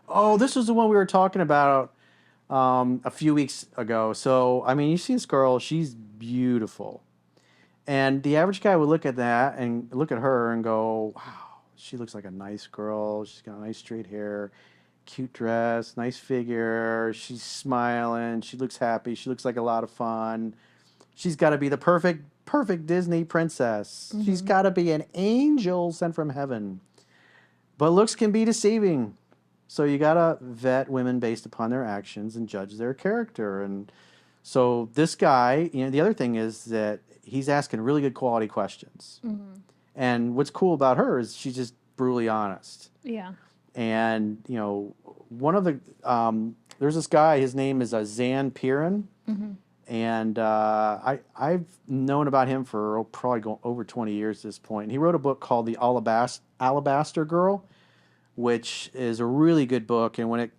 Oh, this was the one we were talking about a few weeks ago. So, I mean, you see this girl, she's beautiful. And the average guy would look at that and look at her and go, wow, she looks like a nice girl. She's got nice straight hair, cute dress, nice figure. She's smiling. She looks happy. She looks like a lot of fun. She's got to be the perfect Disney princess. She's Mm-hmm. got to be an angel sent from heaven. But looks can be deceiving. So you got to vet women based upon their actions and judge their character. And so this guy, the other thing is that he's asking really good quality questions. Mm-hmm. And what's cool about her is she's just brutally honest. Yeah. And, one of the, there's this guy, his name is Zan Piran. Mm-hmm. And I've known about him for probably over 20 years at this point. And he wrote a book called The Alabaster Girl, which is a really good book. And when it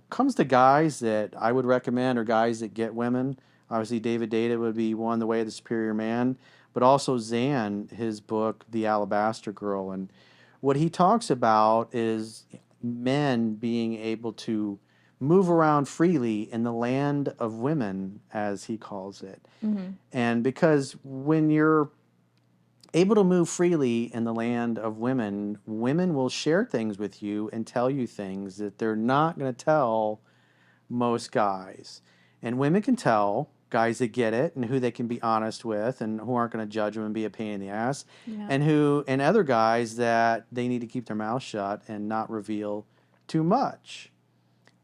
comes to guys that I would recommend or guys that get women, obviously David Data would be one, The Way of the Superior Man, but also Zan, his book The Alabaster Girl. And what he talks about is men being able to move around freely in the land of women, as he calls it. Mm-hmm. And because when you're able to move freely in the land of women, women will share things with you and tell you things that they're not going to tell most guys. And women can tell guys that get it and who they can be honest with and who aren't going to judge them and be a pain in the ass. Yeah. And other guys that they need to keep their mouth shut and not reveal too much.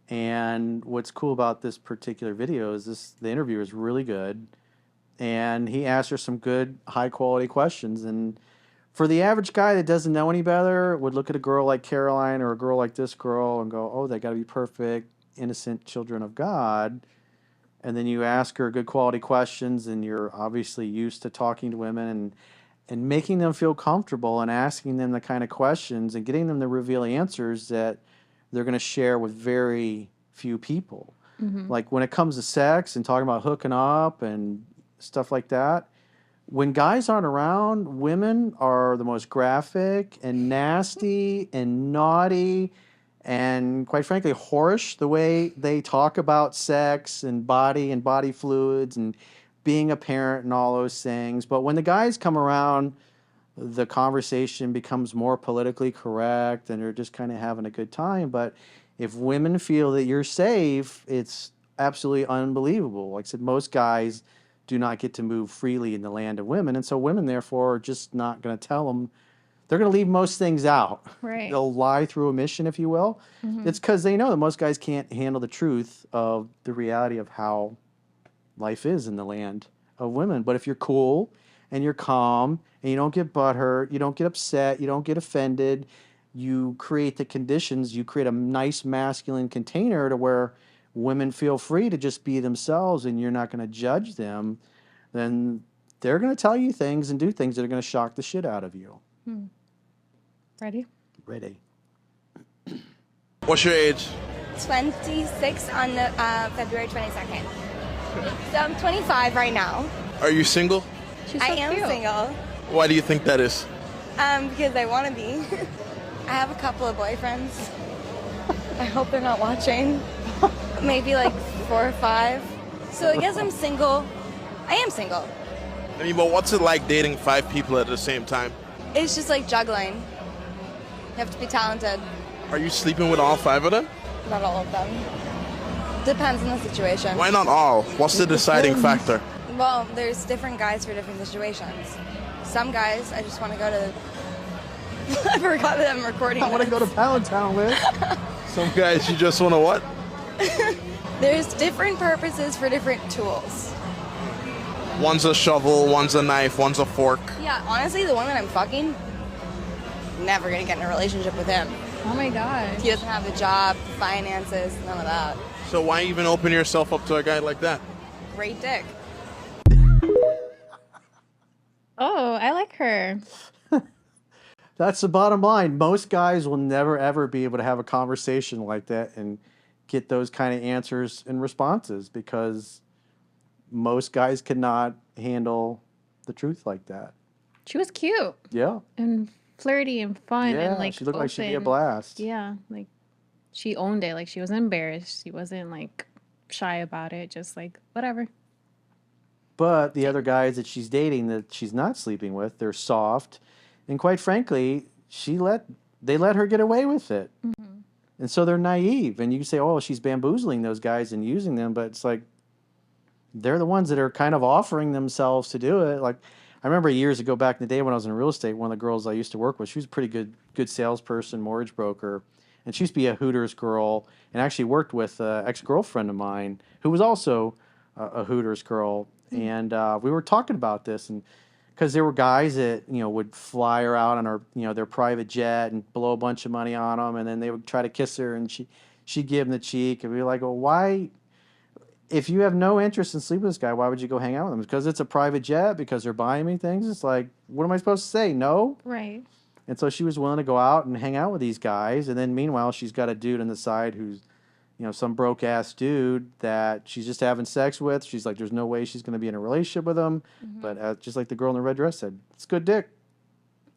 And what's cool about this particular video is the interview is really good. And he asked her some good, high quality questions. And for the average guy that doesn't know any better, would look at a girl like Caroline or a girl like this girl and go, oh, they got to be perfect, innocent children of God. And then you ask her good quality questions, and you're obviously used to talking to women and making them feel comfortable and asking them the kind of questions and getting them to reveal answers that they're going to share with very few people. Mm-hmm. Like when it comes to sex and talking about hooking up and stuff like that, when guys aren't around, women are the most graphic and nasty and naughty and, quite frankly, whorish the way they talk about sex and body fluids and being a parent and all those things. But when the guys come around, the conversation becomes more politically correct and they're just kind of having a good time. But if women feel that you're safe, it's absolutely unbelievable. Like I said, most guys do not get to move freely in the land of women. And so women, therefore, are just not going to tell them. They're going to leave most things out. Right. They'll lie through omission, if you will. Mm-hmm. It's because they know that most guys can't handle the truth of the reality of how life is in the land of women. But if you're cool and you're calm and you don't get butthurt, you don't get upset, you don't get offended, you create the conditions, you create a nice masculine container to where women feel free to just be themselves and you're not going to judge them, then they're going to tell you things and do things that are going to shock the shit out of you. Ready? Ready. What's your age? 26 on the February 22nd. So I'm 25 right now. Are you single? She's so I am cute. single Why do you think that is? because I want to be. I have a couple of boyfriends. I hope they're not watching. Maybe like 4 or 5. So I guess I'm single. I am single. I mean, but what's it like dating 5 people at the same time? It's just like juggling. You have to be talented. Are you sleeping with all 5 of them? Not all of them. Depends on the situation. Why not all? What's the deciding factor? Well, there's different guys for different situations. Some guys, I just want to go to... I forgot that I'm recording I want to this. go to Palentown with. Some guys, you just want to what? There's different purposes for different tools. One's a shovel, one's a knife, one's a fork. Yeah, honestly, the one that I'm fucking, never gonna get in a relationship with him. Oh my gosh. He doesn't have the job, the finances, none of that. So why even open yourself up to a guy like that? Great dick. Oh, I like her. That's the bottom line. Most guys will never, ever be able to have a conversation like that and get those kind of answers and responses because most guys cannot handle the truth like that. She was cute Yeah. and flirty and fun Yeah, and like she looked like she'd be a open. blast. Yeah, like she owned it. Like, she wasn't embarrassed. She wasn't like shy about it. Just like, whatever. But the other guys that she's dating that she's not sleeping with, they're soft, and quite frankly, they let her get away with it, and so they're naive. And you say, "Oh, she's bamboozling those guys and using them," but it's like they're the ones that are kind of offering themselves to do it. Like I remember years ago, back in the day when I was in real estate, one of the girls I used to work with, she was a pretty good salesperson, mortgage broker, and she used to be a Hooters girl, and actually worked with an ex-girlfriend of mine who was also a Hooters girl, and we were talking about this, and because there were guys that would fly her out on her their private jet and blow a bunch of money on them, and then they would try to kiss her, and she'd give them the cheek, and we were like, well, why? If you have no interest in sleeping with this guy, why would you go hang out with him? Because it's a private jet, because they're buying me things. It's like, what am I supposed to say? No? Right. And so she was willing to go out and hang out with these guys. And then meanwhile, she's got a dude on the side who's, some broke ass dude that she's just having sex with. She's like, there's no way she's going to be in a relationship with him. But just like the girl in the red dress said, it's good dick.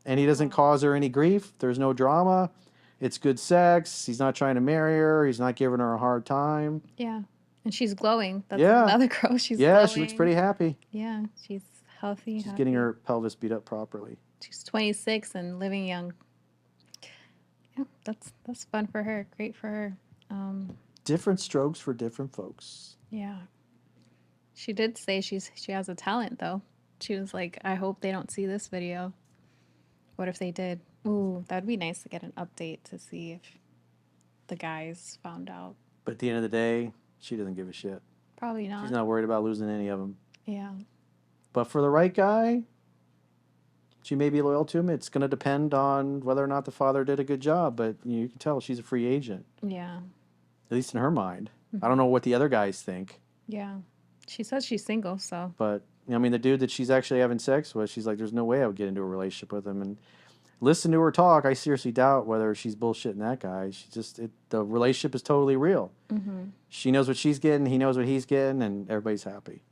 And he doesn't cause her any grief. There's no drama. It's good sex. He's not trying to marry her. He's not giving her a hard time. Yeah. And she's glowing. That's Yeah. another girl. She's Yeah, glowing. she looks pretty happy. Yeah. She's healthy. She's getting her pelvis beat up properly. She's 26 and living young. Yeah, that's fun for her. Great for her. Different strokes for different folks. Yeah. She did say she has a talent though. She was like, I hope they don't see this video. What if they did? Ooh, that'd be nice to get an update to see if the guys found out. But at the end of the day, she doesn't give a shit. Probably not. She's not worried about losing any of them. Yeah. But for the right guy, she may be loyal to him. It's going to depend on whether or not the father did a good job. But you can tell she's a free agent, Yeah. at least in her mind. I don't know what the other guys think. Yeah. She says she's single, so. But, I mean, the dude that she's actually having sex with, she's like, there's no way I would get into a relationship with him. And listen to her talk. I seriously doubt whether she's bullshitting that guy. The relationship is totally real. She knows what she's getting. He knows what he's getting. And everybody's happy.